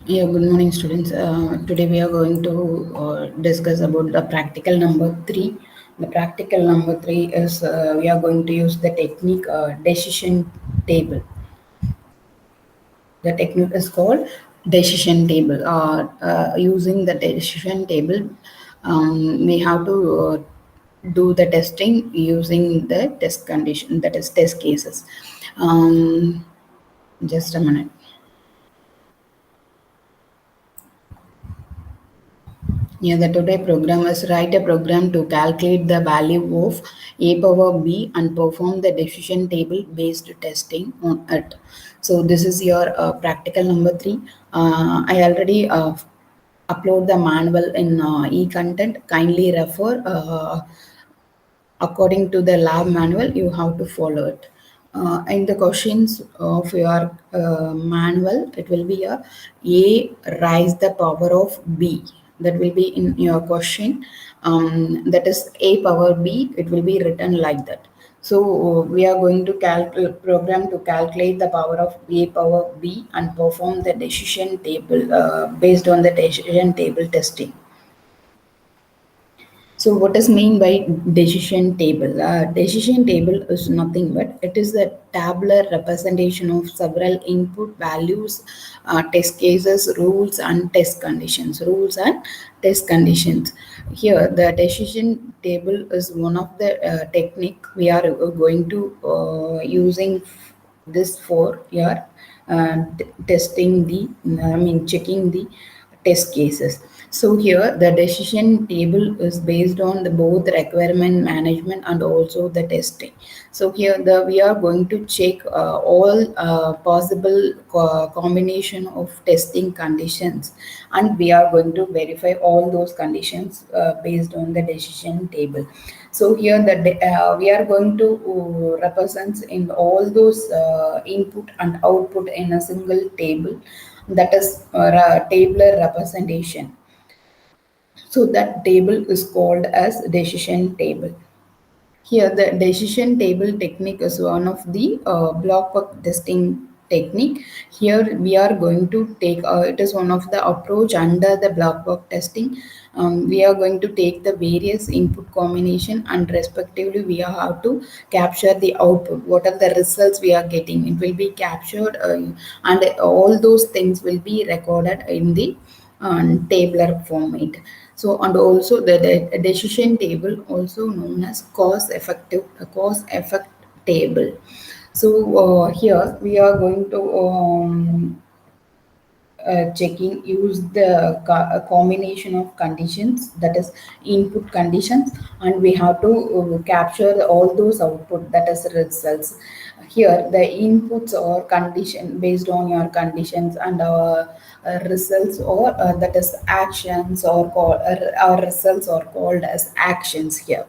Yeah, good morning, students. Today we are going to discuss about the practical number three. The practical number three is we are going to use the technique decision table. The technique is called decision table. Using the decision table, we have to do the testing using the test condition, that is test cases. Um, just a minute. Yeah, the today program is write a program to calculate the value of a power b and perform the decision table based testing on it. So this is your practical number three. I already upload the manual in e-content. Kindly refer according to the lab manual. You have to follow it. In the questions of your manual, it will be a rise the power of b. That will be in your question. That is a power b. It will be written like that. So we are going to program to calculate the power of a power b and perform the decision table based on the decision table testing. So what is mean by decision table? Decision table is nothing but it is a tabular representation of several input values, test cases, rules and test conditions. Rules and test conditions. Here the decision table is one of the technique we are going to using this for your testing the, I mean checking the test cases. So here the decision table is based on the both requirement management and also the testing. So here we are going to check all possible combination of testing conditions, and we are going to verify all those conditions based on the decision table. So here we are going to represent in all those input and output in a single table, that is tabular representation. So that table is called as decision table. Here, the decision table technique is one of the block work testing technique. Here, we are going to take, it is one of the approach under the block work testing. We are going to take the various input combination and respectively we have to capture the output. What are the results we are getting? It will be captured and all those things will be recorded in the tabular format. So and also the decision table, also known as cause effect table. So here we are going to checking use the combination of conditions, that is input conditions, and we have to capture all those output, that is results. Here the inputs or condition based on your conditions and results or that is actions or our results are called as actions here.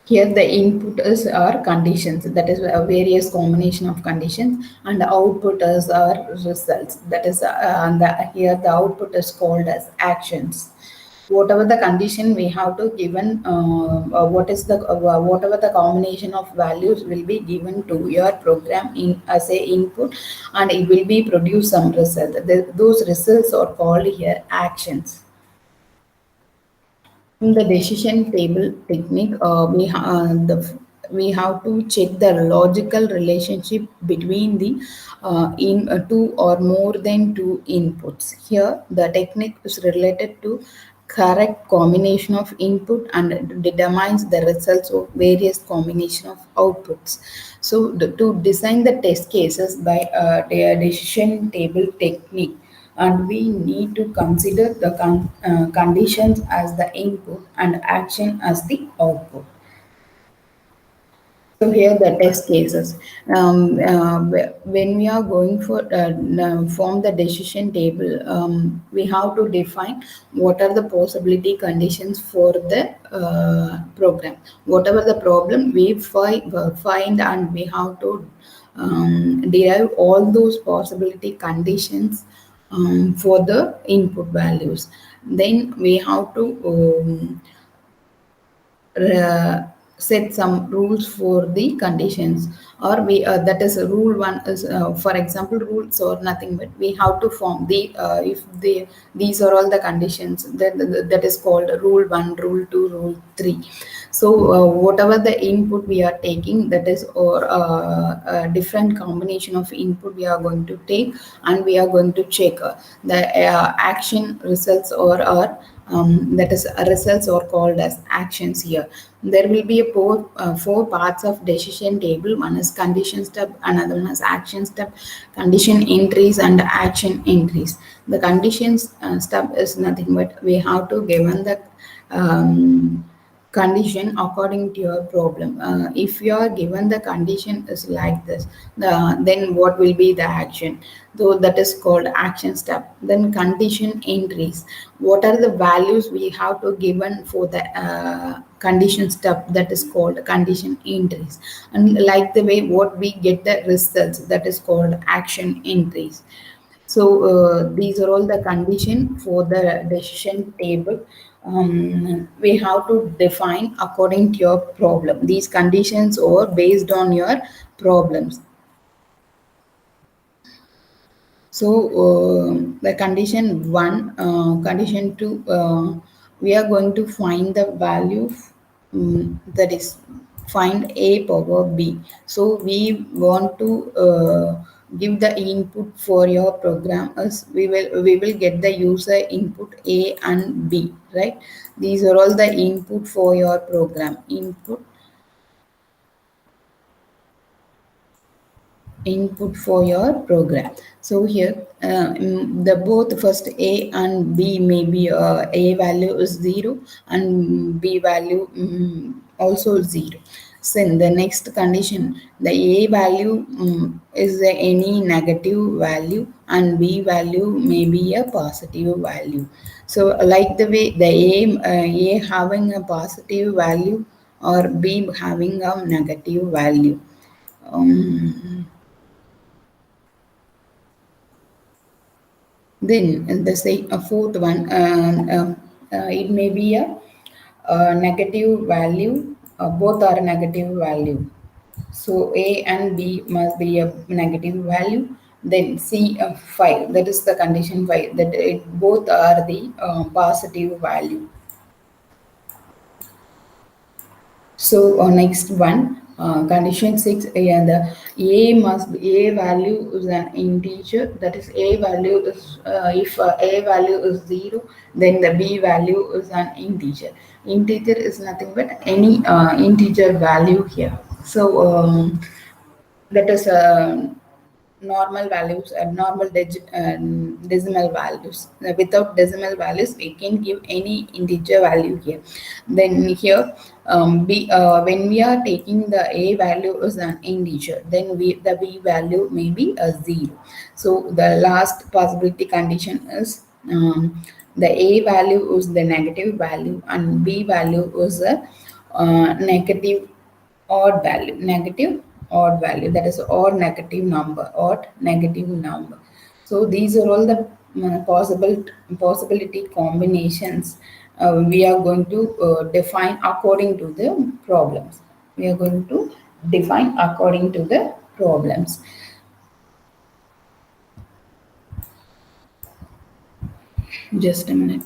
Here the input is our conditions, that is a various combination of conditions, and the output is our results, that is here the output is called as actions. whatever the condition we have to given, whatever the combination of values will be given to your program in as a input, and it will be produce some result. Those results are called here actions. In the decision table technique, we have to check the logical relationship between the in two or more than two inputs. Here, the technique is related to correct combination of input and determines the results of various combination of outputs. So, to design the test cases by the decision table technique, and we need to consider the conditions as the input and action as the output. So here the test cases. When we are going for form the decision table, we have to define what are the possibility conditions for the program. Whatever the problem we find, and we have to derive all those possibility conditions for the input values. Then we have to uh, set some rules for the conditions, or we that is rule one is, for example, rules or nothing but we have to form the if the these are all the conditions, that is called rule 1, rule 2, rule 3. So whatever the input we are taking, that is, or a different combination of input we are going to take, and we are going to check the action results, or that is results are called as actions here. There will be a four parts of decision table. One is condition step, another one is action step, condition entries, and action entries. The conditions step is nothing but we have to given the condition according to your problem. If you are given the condition is like this, then what will be the action? Though that is called action step. Then condition entries. What are the values we have to given for the condition step? That is called condition entries. And like the way what we get the results, that is called action entries. So these are all the condition for the decision table. We have to define according to your problem. These conditions are based on your problems. So the condition one, condition two, we are going to find the value, that is find a power b. So we want to give the input for your program as we will get the user input a and b, right? These are all the input for your program. Input for your program. So here the both first a and b may be a value is 0 and b value also 0. So in the next condition, the a value is any negative value and b value may be a positive value. So like the way the a having a positive value or b having a negative value. Then the say a fourth one, it may be a negative value. Both are negative value. So A and B must be a negative value. Then C 5. That is the condition 5. That it both are the positive value. So next one, condition 6, the a must be a value is an integer. That is a value is if a value is 0, then the b value is an integer. Integer is nothing but any integer value here. So that is normal values and normal decimal values. Without decimal values, we can give any integer value here. Then here, when we are taking the a value as an integer, then the b value may be a 0. So the last possibility condition is the a value is the negative value and b value is a negative odd value, negative odd value, that is odd negative number, odd negative number. So these are all the possibility combinations we are going to define according to the problems. We are going to define according to the problems. Just a minute.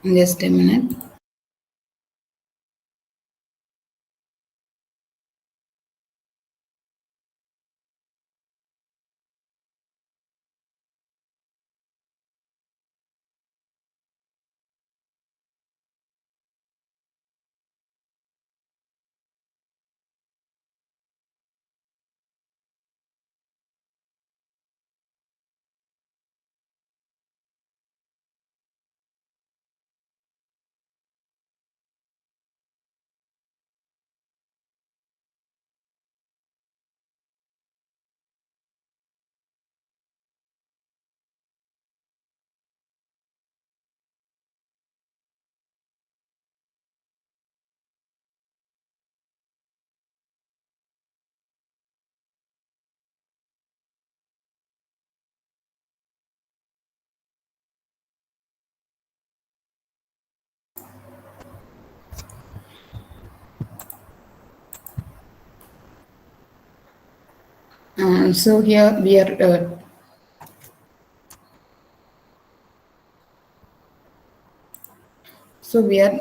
Just a minute. So here we are So we are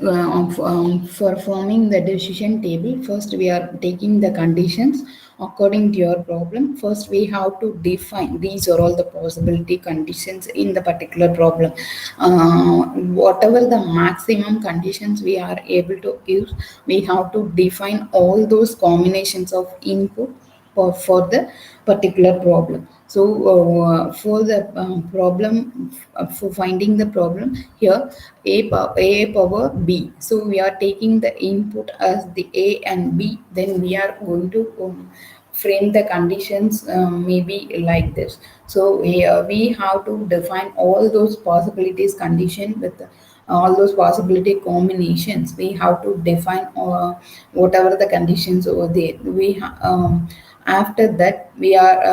for forming the decision table. First, we are taking the conditions according to your problem. First, we have to define these are all the possibility conditions in the particular problem. Whatever the maximum conditions we are able to use, we have to define all those combinations of input for the particular problem. So for the problem, for finding the problem here, a power b. So we are taking the input as the a and b. Then we are going to frame the conditions maybe like this. So we have to define all those possibilities condition with all those possibility combinations. We have to define whatever the conditions over there. After that we are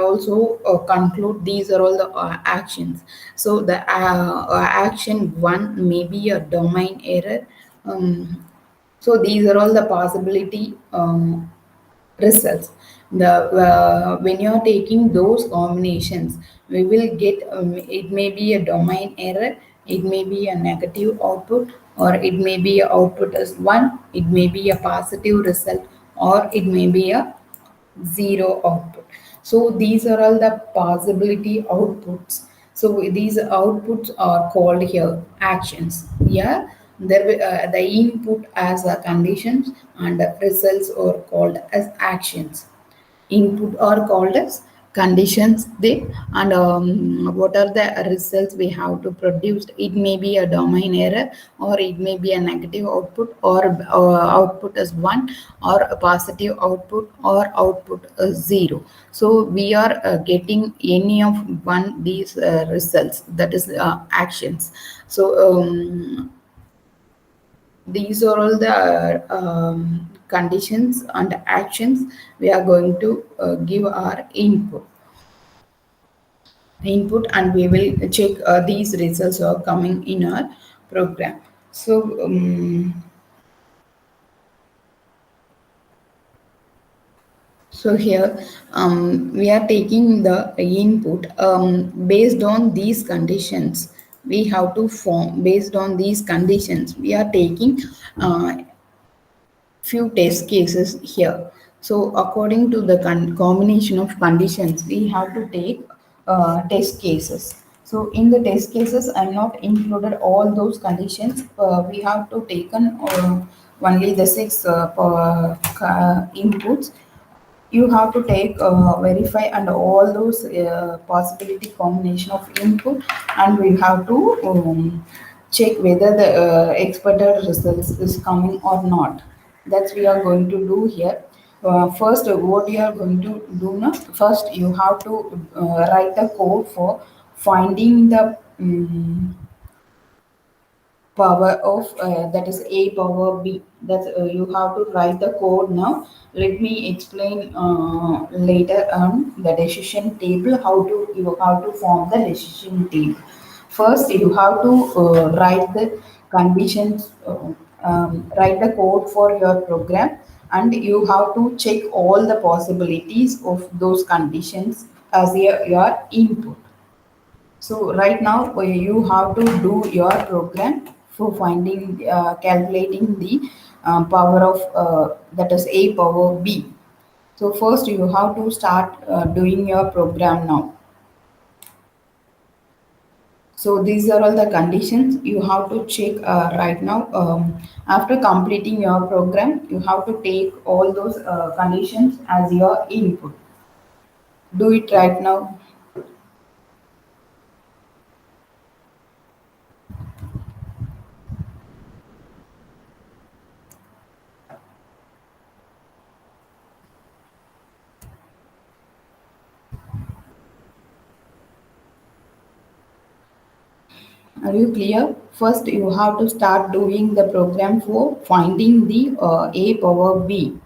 also conclude these are all the actions. So the action one may be a domain error. So these are all the possibility results. The when you are taking those combinations, we will get it may be a domain error, it may be a negative output, or it may be a output as one, it may be a positive result, or it may be a zero output. So these are all the possibility outputs. So these outputs are called here actions. Yeah, the input as a conditions and the results are called as actions. Input are called as conditions they and what are the results we have to produce. It may be a domain error, or it may be a negative output, or output as one, or a positive output, or output as zero. So we are getting any of one these results, that is actions. So these are all the conditions and actions we are going to give our input. input, and we will check these results are coming in our program. So here we are taking the input based on these conditions. We have to form based on these conditions. We are taking few test cases here. So according to the combination of conditions, we have to take test cases. So in the test cases, I'm not included all those conditions. We have to taken only the six inputs. You have to take verify and all those possibility combination of input, and we have to check whether the expected results is coming or not. That's we are going to do here. First, what you are going to do now, first you have to write the code for finding the power of that is a power b. That you have to write the code now. Let me explain later on the decision table, how to you have to form the decision table. First you have to write the conditions, write the code for your program, and you have to check all the possibilities of those conditions as your input. So right now you have to do your program for finding, calculating the power of that is a power b. So first you have to start doing your program now. So these are all the conditions you have to check right now. After completing your program, you have to take all those conditions as your input. Do it right now. Are you clear? First, you have to start doing the program for finding the a power b.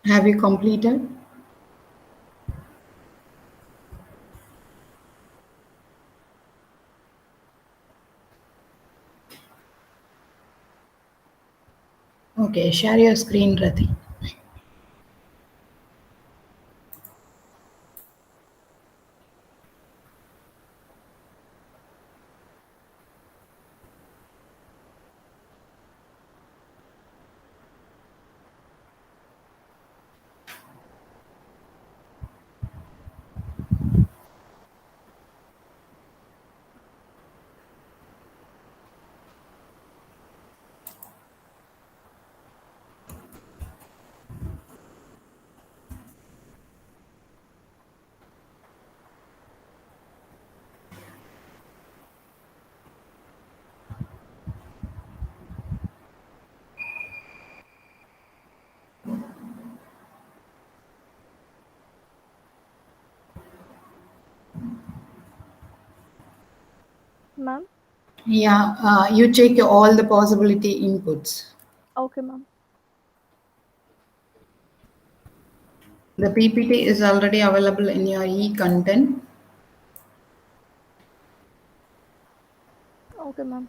Have you completed? Okay, share your screen, Rati. Ma'am? Yeah, you check all the possibility inputs. Okay, ma'am. The PPT is already available in your e-content. Okay, ma'am.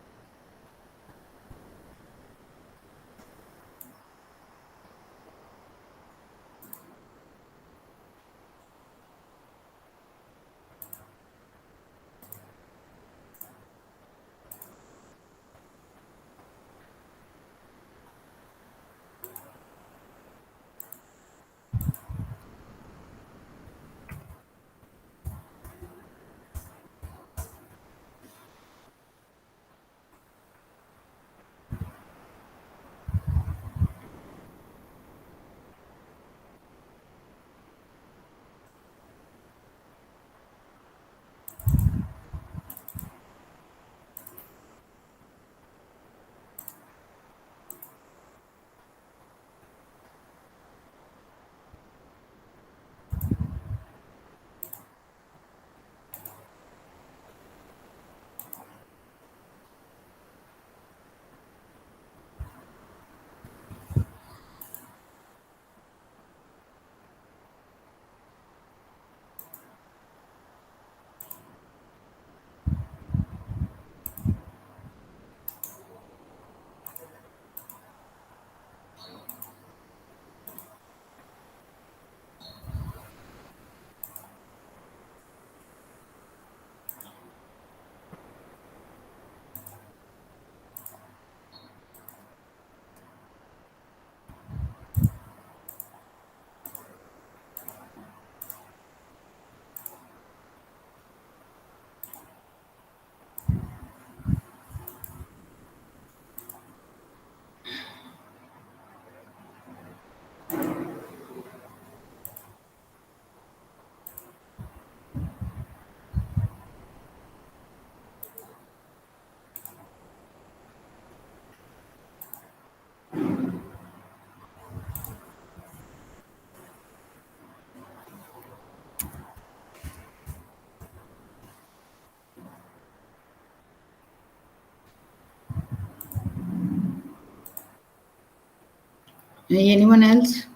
Anyone else?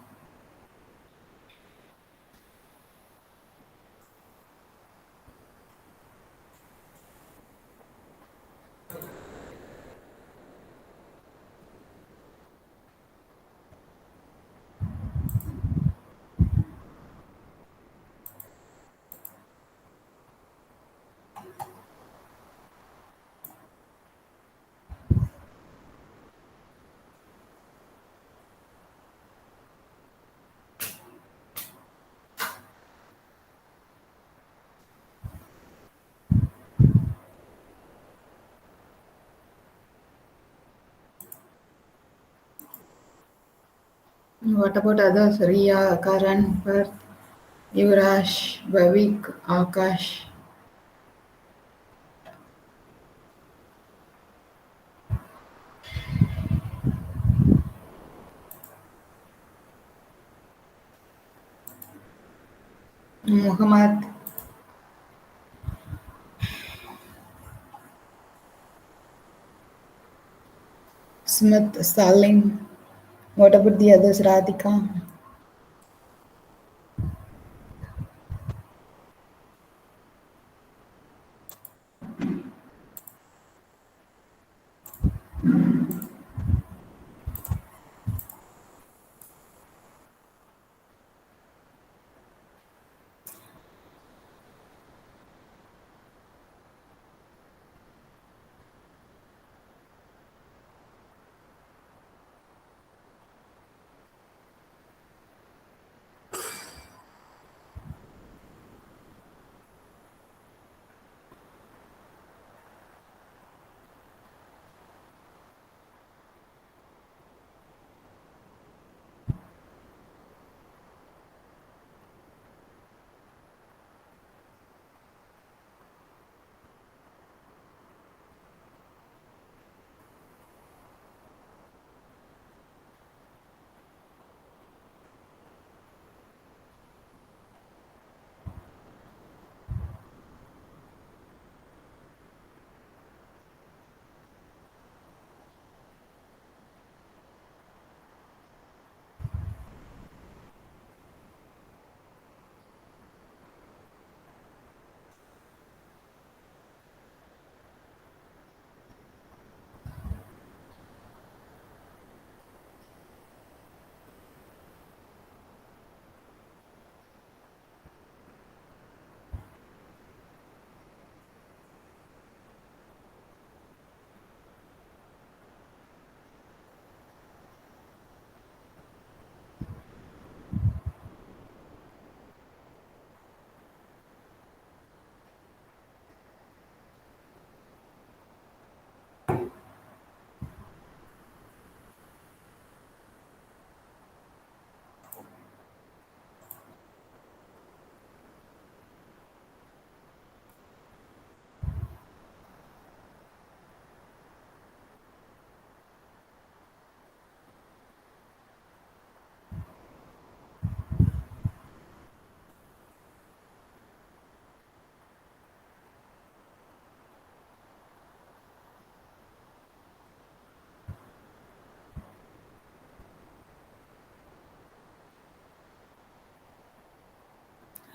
What about others? Riya, Karan, Parth, Yuvrash, Bhavik, Akash, Muhammad, Smith, Salim. What about the others? Radhika.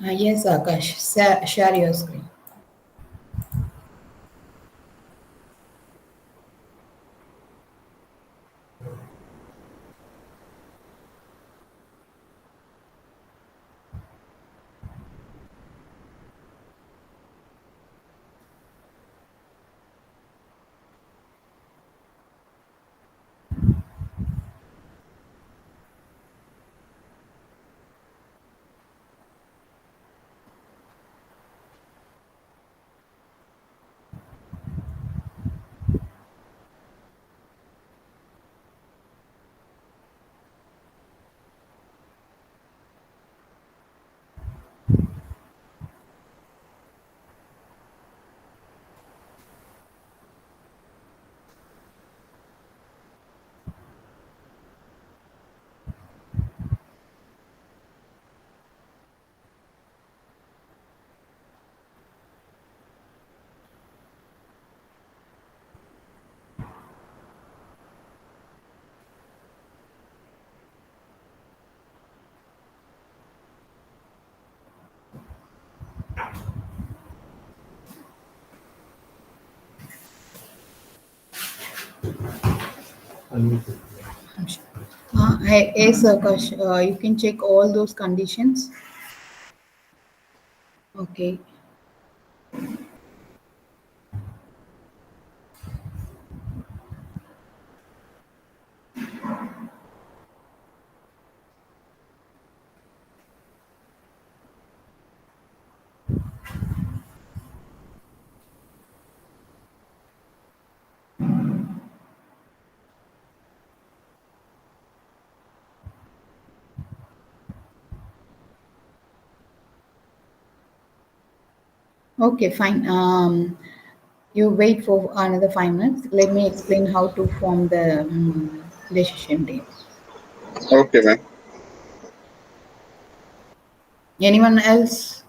Yes, Akash, share your screen. Yes, Akash, you can check all those conditions. Okay. Okay, fine. You wait for another 5 minutes. Let me explain how to form the decision table. Okay, ma'am. Anyone else?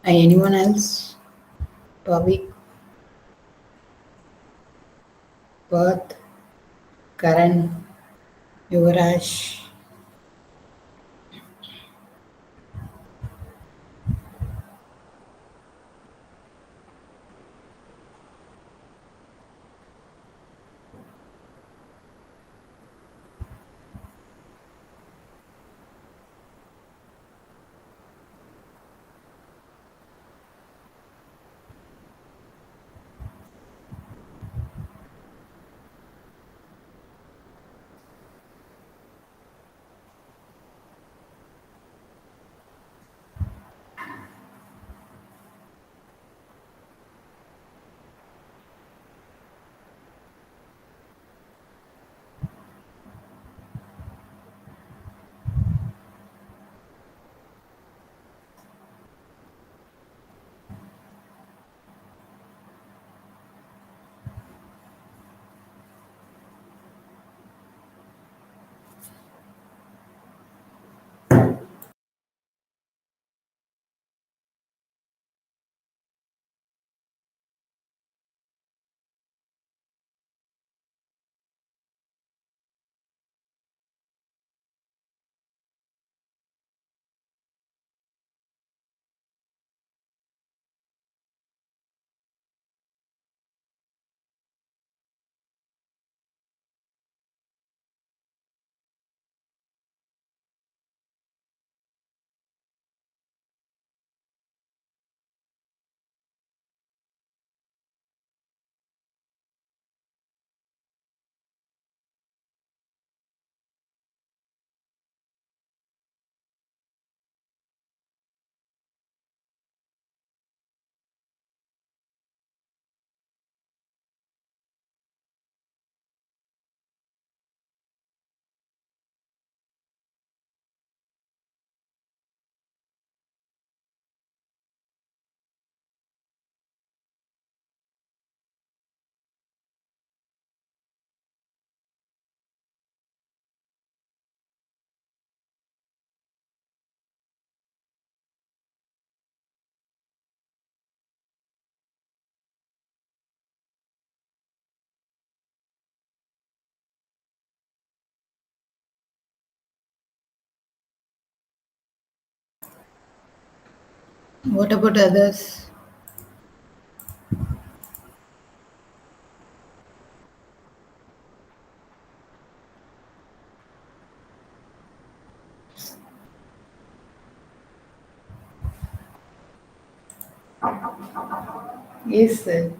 Anyone else? Pavik, Parth, Karan, Yuvraj. What about others? Yes, sir.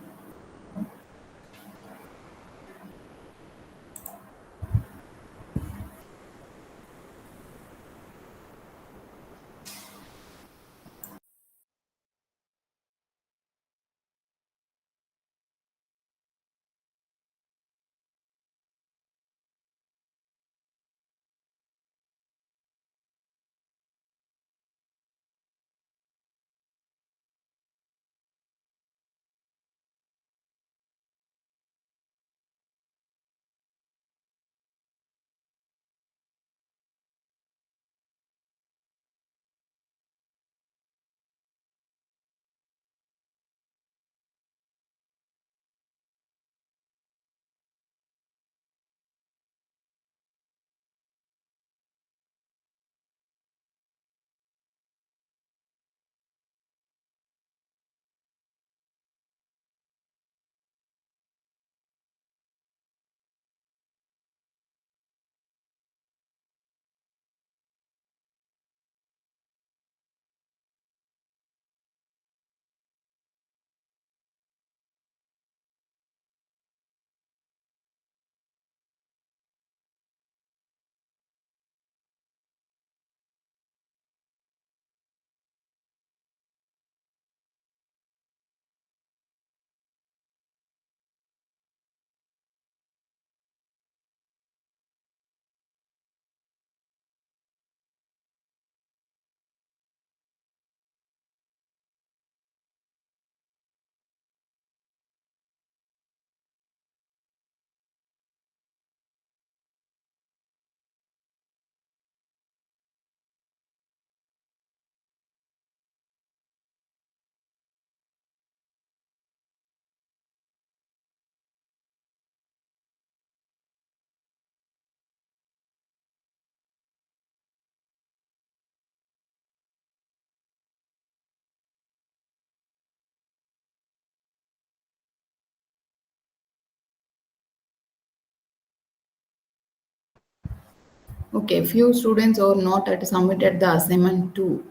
Okay, few students are not at submitted the assignment two.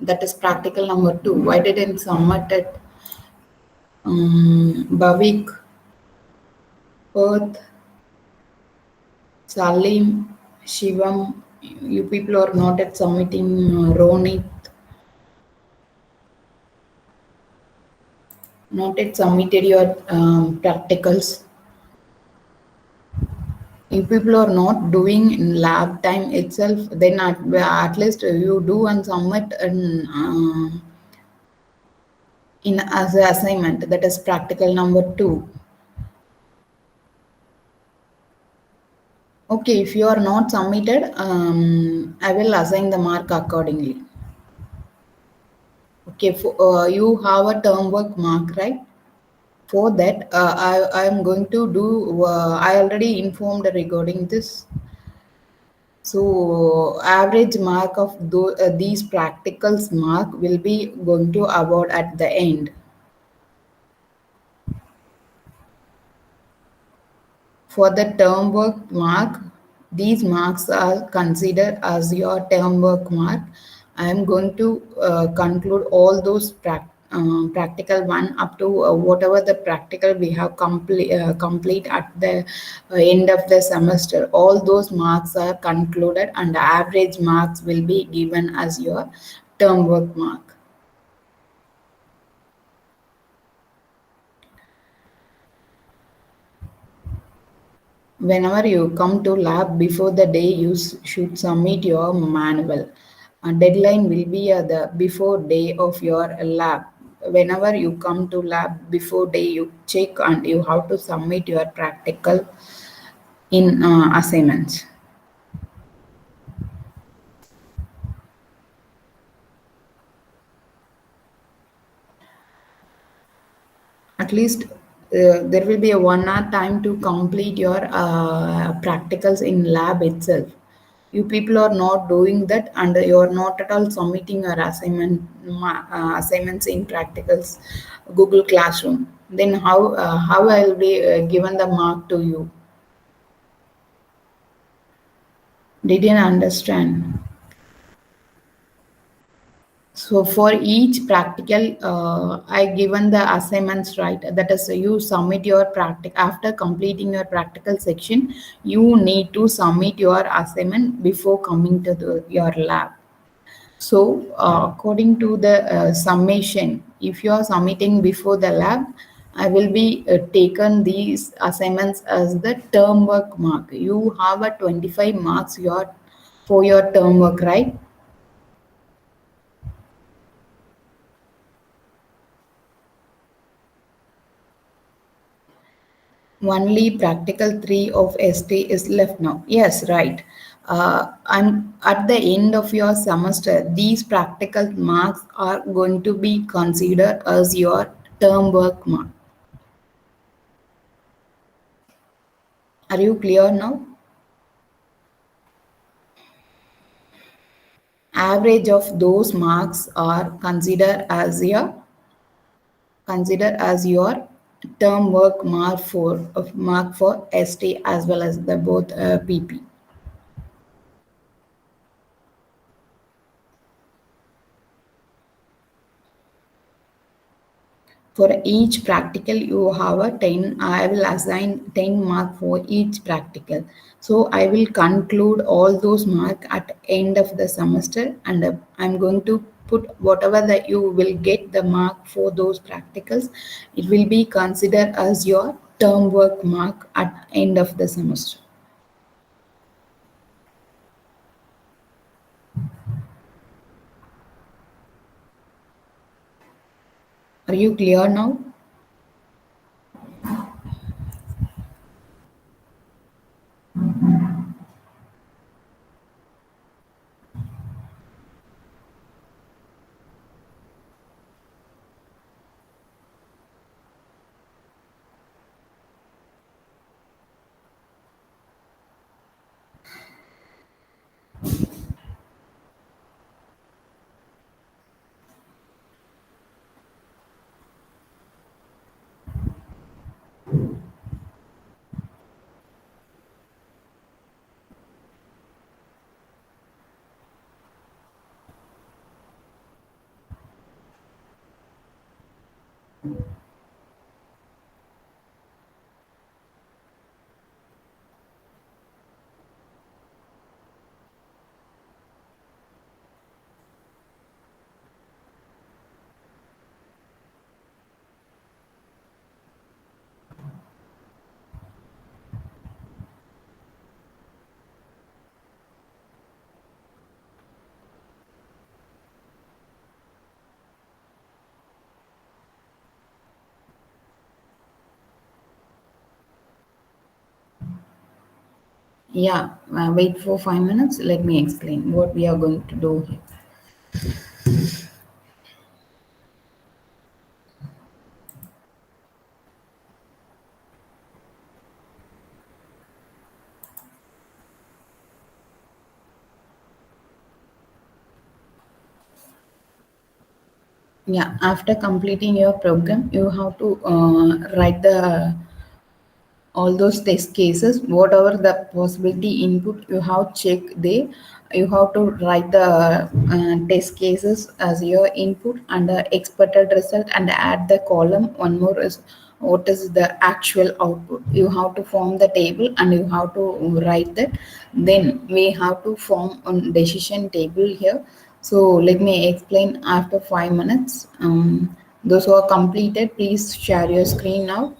That is practical number two. Why didn't submit it? Bhavik, Perth, Salim, Shivam, you people are not at submitting. Ronit, not yet submitted your practicals. If people are not doing in lab time itself, then at least you do and submit in as an assignment. That is practical number two. Okay, if you are not submitted, I will assign the mark accordingly. Okay, you have a term work mark, right? For that, I am going to do. I already informed regarding this. So average mark of these practicals mark will be going to award at the end. For the term work mark, these marks are considered as your term work mark. I am going to conclude all those practical one up to whatever the practical we have complete at the end of the semester. All those marks are concluded and the average marks will be given as your term work mark. Whenever you come to lab before the day, you should submit your manual. A deadline will be the before day of your lab. Whenever you come to lab before day, you check and you have to submit your practical in assignments. At least there will be a 1 hour time to complete your practicals in lab itself. You people are not doing that and you are not at all submitting your assignments in practicals Google Classroom. Then how I will be given the mark to you? Didn't understand. So for each practical, I given the assignments, right. That is, you submit your practical after completing your practical section. You need to submit your assignment before coming to your lab. So according to the summation, if you are submitting before the lab, I will be taken these assignments as the term work mark. You have a 25 marks for your term work, right? Only practical 3 of ST is left now. Yes, right. And at the end of your semester, these practical marks are going to be considered as your term work mark. Are you clear now? Average of those marks are considered as your term work mark for ST as well as the both PP. For each practical you have a 10. I will assign 10 mark for each practical. So I will conclude all those mark at end of the semester, and I'm going to put whatever that you will get the mark for those practicals. It will be considered as your term work mark at end of the semester. Are you clear now? Yeah, wait for 5 minutes. Let me explain what we are going to do here. Yeah, after completing your program, you have to write the all those test cases, whatever the possibility input you have checked there, you have to write the test cases as your input and the expected result and add the column. One more is what is the actual output. You have to form the table and you have to write that. Then we have to form a decision table here. So let me explain after 5 minutes. Those who are completed, please share your screen now.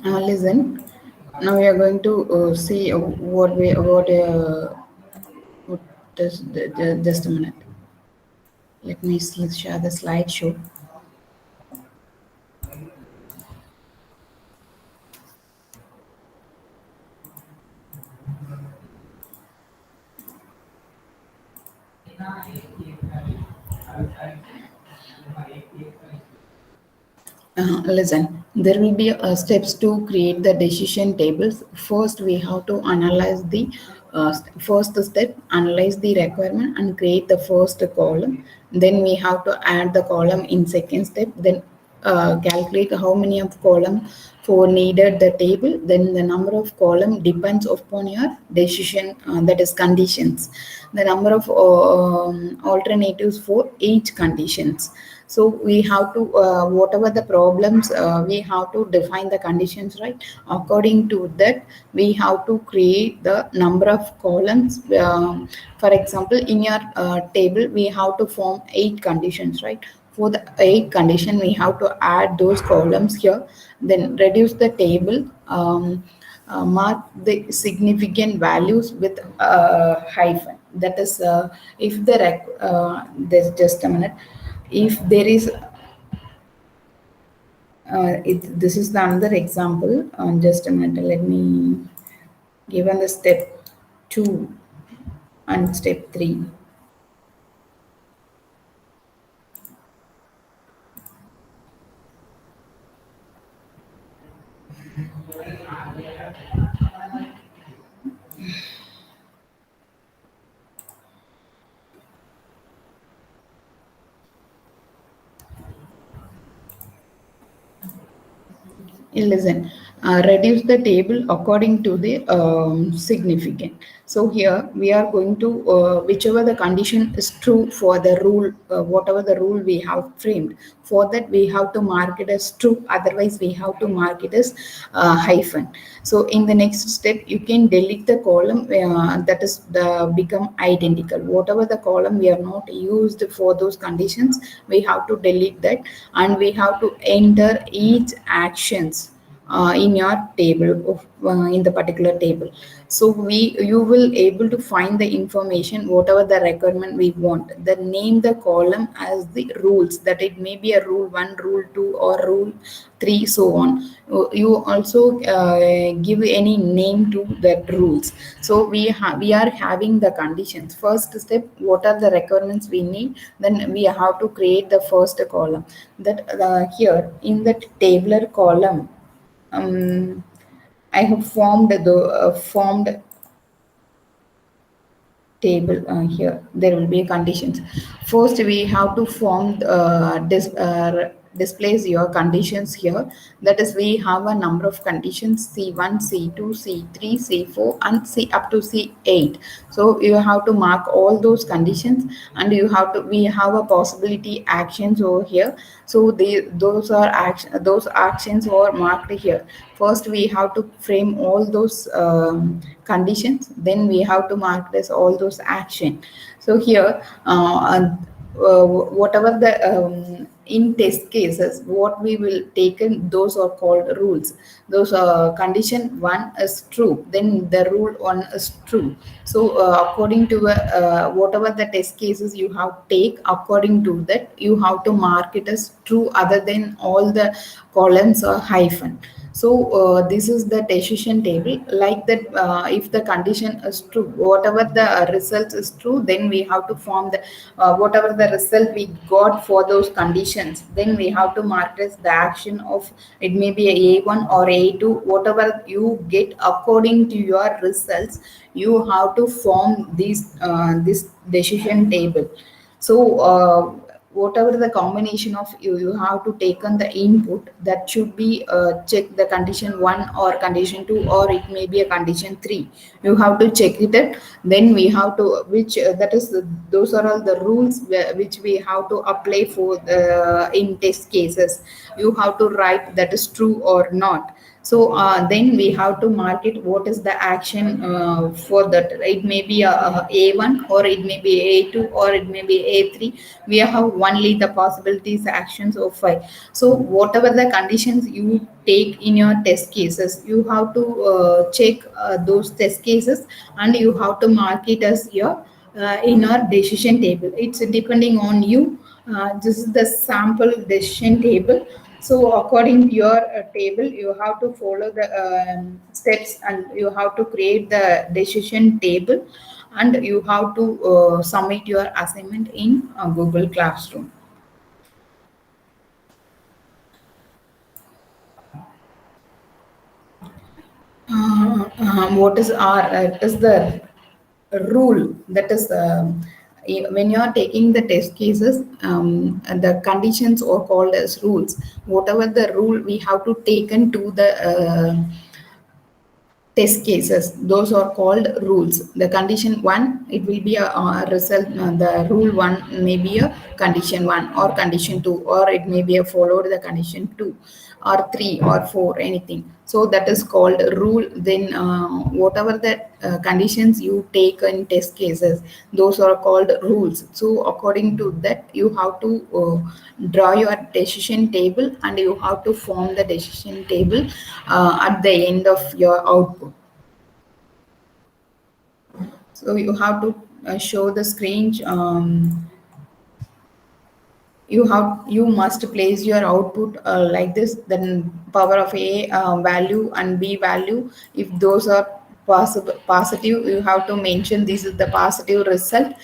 Listen. Now we are going to see what does just a minute. Let me share the slideshow. Listen, there will be steps to create the decision tables. First, we have to analyze the first step, analyze the requirement and create the first column. Then we have to add the column in second step. Then calculate how many of column for needed the table. Then the number of column depends upon your decision, that is conditions. The number of alternatives for each conditions. So we have to whatever the problems, we have to define the conditions, right? According to that, we have to create the number of columns. For example, in your table we have to form 8 conditions, right? For the 8 condition we have to add those columns here, then reduce the table, mark the significant values with hyphen. That is, if the there's just a minute, if there is this is the another example. Just a minute, let me given the step 2 and step 3. Listen, reduce the table according to the significant. So here we are going to whichever the condition is true for the rule, whatever the rule we have framed, for that we have to mark it as true, otherwise we have to mark it as hyphen. So in the next step you can delete the column that is become identical. Whatever the column we are not used for those conditions, we have to delete that, and we have to enter each actions in your table of in the particular table. So you will able to find the information whatever the requirement we want, then name the column as the rules, that it may be a rule 1, rule 2 or rule 3, so on. You also give any name to that rules. So we are having the conditions. First step, what are the requirements we need, then we have to create the first column. That here in the tabular column, I have formed table. Here there will be conditions. First we have to form displays your conditions here. That is, we have a number of conditions: C1, C2, C3, C4 and C up to C8. So you have to mark all those conditions, and we have a possibility actions over here. So those actions are marked here. First we have to frame all those conditions, then we have to mark this all those action. So here whatever the in test cases, what we will take in, those are called rules. Those condition 1 is true, then the rule 1 is true. So according to whatever the test cases you have take, according to that you have to mark it as true, other than all the columns or hyphen. So this is the decision table. Like that, if the condition is true, whatever the result is true, then we have to form the whatever the result we got for those conditions, then we have to mark as the action of, it may be a A1 or A2, whatever you get according to your results, you have to form this decision table. So whatever the combination of you have to take on the input, that should be check the condition 1 or condition 2, or it may be a condition 3. You have to check it. Then we have to which that is those are all the rules which we have to apply for the in test cases. You have to write that is true or not. So then we have to mark it what is the action for that. It may be a A1 or it may be A2 or it may be A3. We have only the possibilities actions of five. So whatever the conditions you take in your test cases, you have to check those test cases and you have to mark it as your in your decision table. It's depending on you. This is the sample decision table. So according to your table, you have to follow the steps and you have to create the decision table and you have to submit your assignment in Google Classroom. What is our is the rule that is when you are taking the test cases, the conditions are called as rules. Whatever the rule we have to take into the test cases, those are called rules. The condition one, it will be a result. The rule one may be a condition one or condition two, or it may be a followed the condition two or three or four, anything. So that is called rule. Then whatever the conditions you take in test cases, those are called rules. So according to that, you have to draw your decision table and you have to form the decision table at the end of your output. So you have to show the screen. You must place your output like this. Then power of a value and b value. If those are possible positive, you have to mention this is the positive result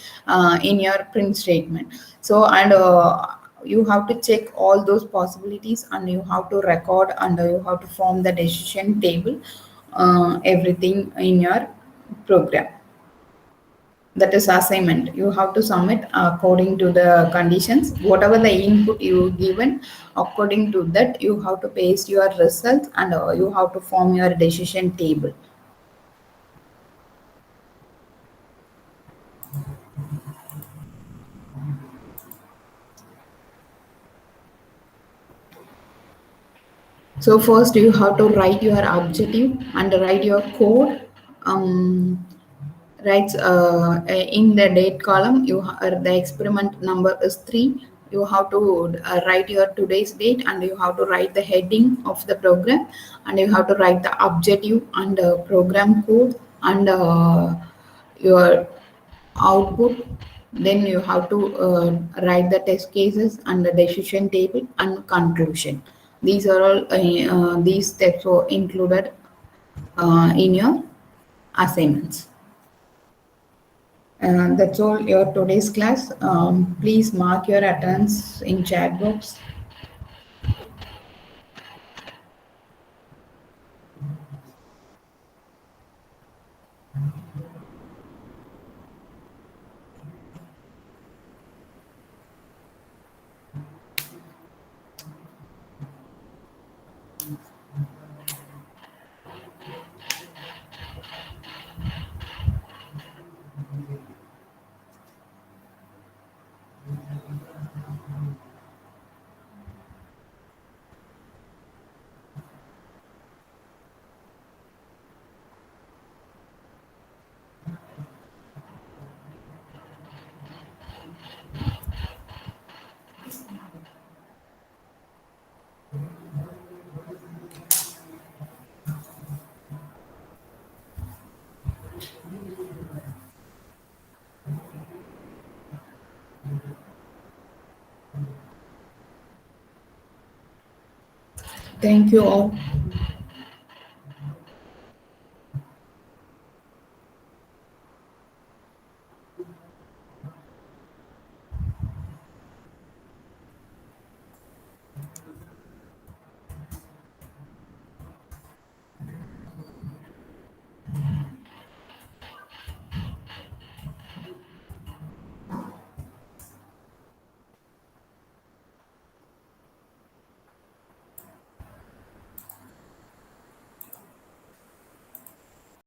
in your print statement. So and you have to check all those possibilities and you have to record and you have to form the decision table, everything in your program. That is assignment. You have to submit according to the conditions. Whatever the input you given, according to that, you have to paste your results and you have to form your decision table. So first you have to write your objective and write your code. Um, Right, in the date column, the experiment number is 3. You have to write your today's date and you have to write the heading of the program and you have to write the objective and program code and your output. Then you have to write the test cases and the decision table and conclusion. These are all these steps are included in your assignments. That's all your today's class. Please mark your attendance in chat box. Thank you all.